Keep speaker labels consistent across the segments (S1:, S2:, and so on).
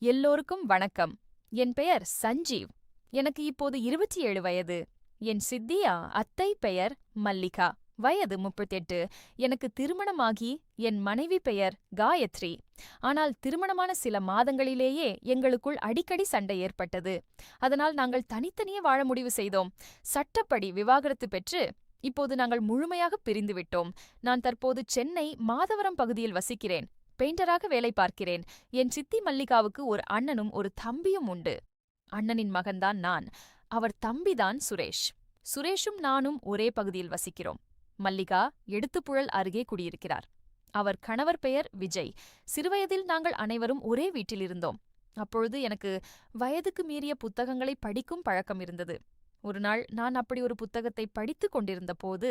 S1: எல்லோருக்கும் வணக்கம். என் பெயர் சஞ்சீவ். எனக்கு இப்போது 27 வயது. என் சித்தியா அத்தை பெயர் மல்லிகா. வயது 38. எனக்கு திருமணமாகி என் மனைவி பெயர் காயத்ரி. ஆனால் திருமணமான சில மாதங்களிலேயே எங்களுக்குள் அடிக்கடி சண்டை ஏற்பட்டது. அதனால் நாங்கள் தனித்தனியே வாழ முடிவு செய்தோம். சட்டப்படி விவாகரத்து பெற்று இப்போது நாங்கள் முழுமையாக பிரிந்துவிட்டோம். நான் தற்போது சென்னை மாதவரம் பகுதியில் வசிக்கிறேன். பெயிண்டராக வேலை பார்க்கிறேன். என் சித்தி மல்லிகாவுக்கு ஒரு அண்ணனும் ஒரு தம்பியும் உண்டு. அண்ணனின் மகன்தான் நான். அவர் தம்பிதான் சுரேஷ். சுரேஷும் நானும் ஒரே பகுதியில் வசிக்கிறோம். மல்லிகா எடுத்துப்புழல் அருகே குடியிருக்கிறார். அவர் கணவர் பெயர் விஜய். சிறுவயதில் நாங்கள் அனைவரும் ஒரே வீட்டில் இருந்தோம். அப்பொழுது எனக்கு வயதுக்கு மீறிய புத்தகங்களை படிக்கும் பழக்கம் இருந்தது. ஒருநாள் நான் அப்படி ஒரு புத்தகத்தை படித்துக் கொண்டிருந்த போது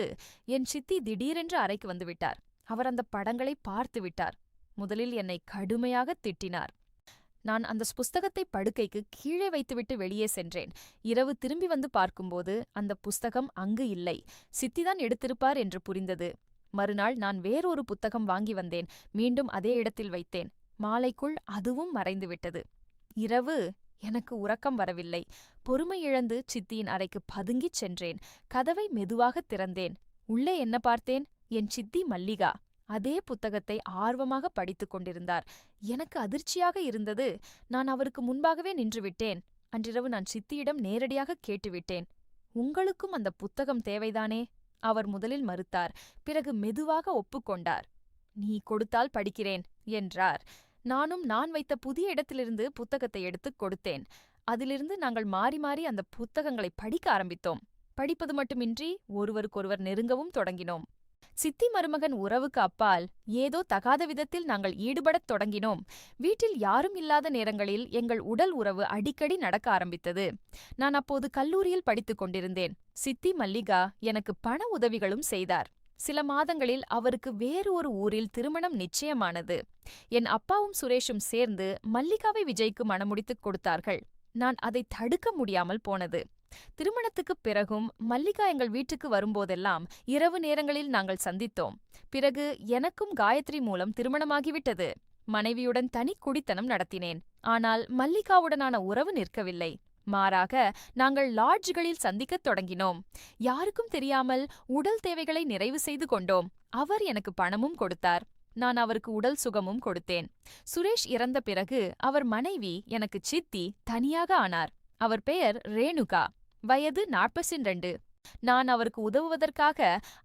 S1: என் சித்தி திடீரென்று அறைக்கு வந்துவிட்டார். அவர் அந்த படங்களை பார்த்து விட்டார். முதலில் என்னை கடுமையாக திட்டினார். நான் அந்த புஸ்தகத்தை படுக்கைக்கு கீழே வைத்துவிட்டு வெளியே சென்றேன். இரவு திரும்பி வந்து பார்க்கும்போது அந்த புஸ்தகம் அங்கு இல்லை. சித்திதான் எடுத்திருப்பார் என்று புரிந்தது. மறுநாள் நான் வேறொரு புத்தகம் வாங்கி வந்தேன். மீண்டும் அதே இடத்தில் வைத்தேன். மாலைக்குள் அதுவும் மறைந்துவிட்டது. இரவு எனக்கு உறக்கம் வரவில்லை. பொறுமை இழந்து சித்தியின் அறைக்கு பதுங்கிச் சென்றேன். கதவை மெதுவாக திறந்தேன். உள்ளே என்ன பார்த்தேன்? என் சித்தி மல்லிகா அதே புத்தகத்தை ஆர்வமாக படித்துக் கொண்டிருந்தார். எனக்கு அதிர்ச்சியாக இருந்தது. நான் அவருக்கு முன்பாகவே நின்றுவிட்டேன். அன்றிரவு நான் சித்தியிடம் நேரடியாக கேட்டுவிட்டேன். உங்களுக்கும் அந்த புத்தகம் தேவைதானே? அவர் முதலில் மறுத்தார். பிறகு மெதுவாக ஒப்புக்கொண்டார். நீ கொடுத்தால் படிக்கிறேன் என்றார். நானும் நான் வைத்த புதிய இடத்திலிருந்து புத்தகத்தை எடுத்துக் கொடுத்தேன். அதிலிருந்து நாங்கள் மாறி மாறி அந்த புத்தகங்களை படிக்க ஆரம்பித்தோம். படிப்பது மட்டுமின்றி ஒருவருக்கொருவர் நெருங்கவும் தொடங்கினோம். சித்தி மருமகன் உறவுக்கு அப்பால் ஏதோ தகாத விதத்தில் நாங்கள் ஈடுபடத் தொடங்கினோம். வீட்டில் யாரும் இல்லாத நேரங்களில் எங்கள் உடல் உறவு அடிக்கடி நடக்க ஆரம்பித்தது. நான் அப்போது கல்லூரியில் படித்துக் கொண்டிருந்தேன். சித்தி மல்லிகா எனக்கு பண உதவிகளும் செய்தார். சில மாதங்களில் அவருக்கு வேறு ஒரு ஊரில் திருமணம் நிச்சயமானது. என் அப்பாவும் சுரேஷும் சேர்ந்து மல்லிகாவை விஜய்க்கு மணமுடித்துக் கொடுத்தார்கள். நான் அதை தடுக்க முடியாமல் போனது. திருமணத்துக்குப் பிறகும் மல்லிகா எங்கள் வீட்டுக்கு வரும்போதெல்லாம் இரவு நேரங்களில் நாங்கள் சந்தித்தோம். பிறகு எனக்கும் காயத்ரி மூலம் திருமணமாகிவிட்டது. மனைவியுடன் தனி குடித்தனம் நடத்தினேன். ஆனால் மல்லிகாவுடனான உறவு நிற்கவில்லை. மாறாக நாங்கள் லாட்ஜ்களில் சந்திக்கத் தொடங்கினோம். யாருக்கும் தெரியாமல் உடல் தேவைகளை நிறைவு செய்து கொண்டோம். அவர் எனக்கு பணமும் கொடுத்தார். நான் அவருக்கு உடல் சுகமும் கொடுத்தேன். சுரேஷ் இறந்த பிறகு அவர் மனைவி எனக்கு சித்தி தனியாக ஆனார். அவர் பெயர் ரேணுகா. வயது 42. நான் அவருக்கு உதவுவதற்காக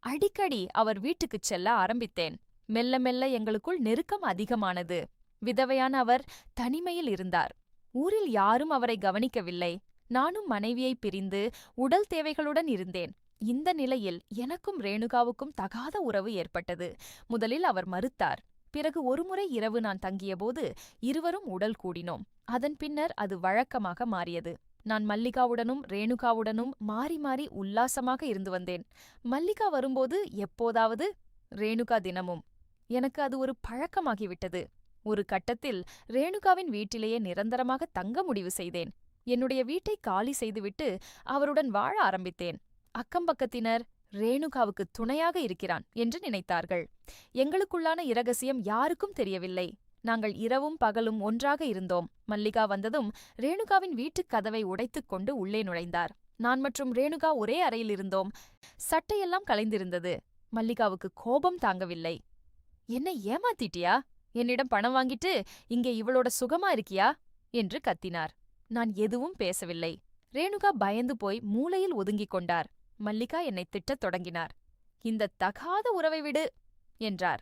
S1: அடிக்கடி அவர் வீட்டுக்குச் செல்ல ஆரம்பித்தேன். மெல்ல மெல்ல எங்களுக்குள் நெருக்கம் அதிகமானது. விதவையான அவர் தனிமையில் இருந்தார். ஊரில் யாரும் அவரை கவனிக்கவில்லை. நானும் மனைவியை பிரிந்து உடல் தேவைகளுடன் இருந்தேன். இந்த நிலையில் எனக்கும் ரேணுகாவுக்கும் தகாத உறவு ஏற்பட்டது. முதலில் அவர் மறுத்தார். பிறகு ஒருமுறை இரவு நான் தங்கியபோது இருவரும் உடல் கூடினோம். அதன் பின்னர் அது வழக்கமாக மாறியது. நான் மல்லிகாவுடனும் ரேணுகாவுடனும் மாறி மாறி உல்லாசமாக இருந்து வந்தேன். மல்லிகா வரும்போது எப்போதாவது, ரேணுகா தினமும். எனக்கு அது ஒரு பழக்கமாகிவிட்டது. ஒரு கட்டத்தில் ரேணுகாவின் வீட்டிலேயே நிரந்தரமாக தங்க முடிவு செய்தேன். என்னுடைய வீட்டை காலி செய்துவிட்டு அவருடன் வாழ ஆரம்பித்தேன். அக்கம்பக்கத்தினர் ரேணுகாவுக்கு துணையாக இருக்கிறான் என்று நினைத்தார்கள். எங்களுக்குள்ளான இரகசியம் யாருக்கும் தெரியவில்லை. நாங்கள் இரவும் பகலும் ஒன்றாக இருந்தோம். மல்லிகா வந்ததும் ரேணுகாவின் வீட்டுக் கதவை உடைத்துக் கொண்டு உள்ளே நுழைந்தார். நான் மற்றும் ரேணுகா ஒரே அறையில் இருந்தோம். சட்டையெல்லாம் கலைந்திருந்தது. மல்லிகாவுக்கு கோபம் தாங்கவில்லை. என்னை ஏமாத்திட்டியா? என்னிடம் பணம் வாங்கிட்டு இங்கே இவளோட சுகமா இருக்கியா என்று கத்தினார். நான் எதுவும் பேசவில்லை. ரேணுகா பயந்து போய் மூலையில் ஒதுங்கிக் கொண்டார். மல்லிகா என்னை திட்டத் தொடங்கினார். இந்த தகாத உறவை விடு என்றார்.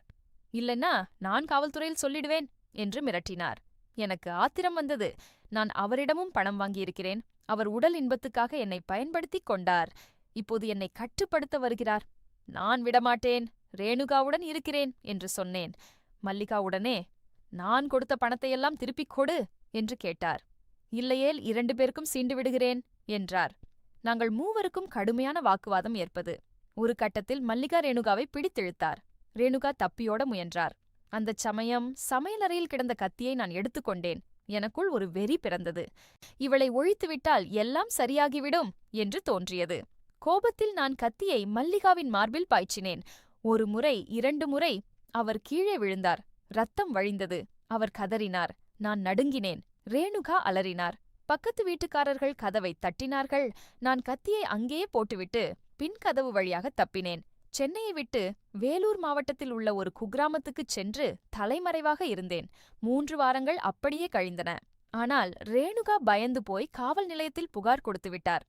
S1: இல்லைன்னா நான் காவல்துறையில் சொல்லிடுவேன் என்று மிரட்டினார். எனக்கு ஆத்திரம் வந்தது. நான் அவரிடமும் பணம் வாங்கியிருக்கிறேன். அவர் உடல் இன்பத்துக்காக என்னை பயன்படுத்திக் கொண்டார். இப்போது என்னை கட்டுப்படுத்த வருகிறார். நான் விடமாட்டேன், ரேணுகாவுடன் இருக்கிறேன் என்று சொன்னேன். மல்லிகா உடனே, நான் கொடுத்த பணத்தையெல்லாம் திருப்பிக் கொடு என்று கேட்டார். இல்லையேல் 2 பேருக்கும் சீண்டு விடுகிறேன் என்றார். நாங்கள் மூவருக்கும் கடுமையான வாக்குவாதம் ஏற்பது. ஒரு கட்டத்தில் மல்லிகா ரேணுகாவை பிடித்திழுத்தார். ரேணுகா தப்பியோட முயன்றார். அந்தச் சமயம் சமையலறையில் கிடந்த கத்தியை நான் எடுத்துக்கொண்டேன். எனக்குள் ஒரு வெறி பிறந்தது. இவளை ஒழித்துவிட்டால் எல்லாம் சரியாகிவிடும் என்று தோன்றியது. கோபத்தில் நான் கத்தியை மல்லிகாவின் மார்பில் பாய்ச்சினேன். 1 முறை 2 முறை அவர் கீழே விழுந்தார். ரத்தம் வழிந்தது. அவர் கதறினார். நான் நடுங்கினேன். ரேணுகா அலறினார். பக்கத்து வீட்டுக்காரர்கள் கதவை தட்டினார்கள். நான் கத்தியை அங்கேயே போட்டுவிட்டு பின் கதவு வழியாக தப்பினேன். சென்னையை விட்டு வேலூர் மாவட்டத்தில் உள்ள ஒரு குக்கிராமத்துக்குச் சென்று தலைமறைவாக இருந்தேன். 3 வாரங்கள் அப்படியே கழிந்தன. ஆனால் ரேணுகா பயந்து போய் காவல் நிலையத்தில் புகார் கொடுத்துவிட்டார்.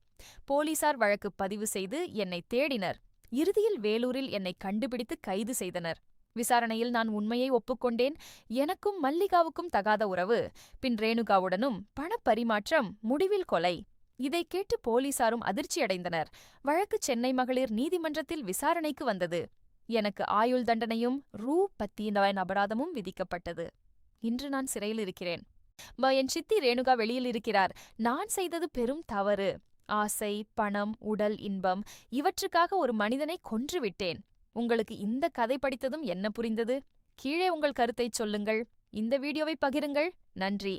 S1: போலீசார் வழக்கு பதிவு செய்து என்னை தேடினர். இறுதியில் வேலூரில் என்னை கண்டுபிடித்து கைது செய்தனர். விசாரணையில் நான் உண்மையை ஒப்புக்கொண்டேன். எனக்கும் மல்லிகாவுக்கும் தகாத உறவு, பின் ரேணுகாவுடனும் பணப்பரிமாற்றம், முடிவில் கொலை. இதைக் கேட்டு போலீசாரும் அதிர்ச்சியடைந்தனர். வழக்கு சென்னை மகளிர் நீதிமன்றத்தில் விசாரணைக்கு வந்தது. எனக்கு ஆயுள் தண்டனையும் ரூ. 10,000 அபராதமும் விதிக்கப்பட்டது. இன்று நான் சிறையில் இருக்கிறேன். என் சித்தி ரேணுகா வெளியில் இருக்கிறார். நான் செய்தது பெரும் தவறு. ஆசை, பணம், உடல் இன்பம் இவற்றுக்காக ஒரு மனிதனை கொன்றுவிட்டேன். உங்களுக்கு இந்த கதை படித்ததும் என்ன புரிந்தது? கீழே உங்கள் கருத்தைச் சொல்லுங்கள். இந்த வீடியோவை பகிருங்கள். நன்றி.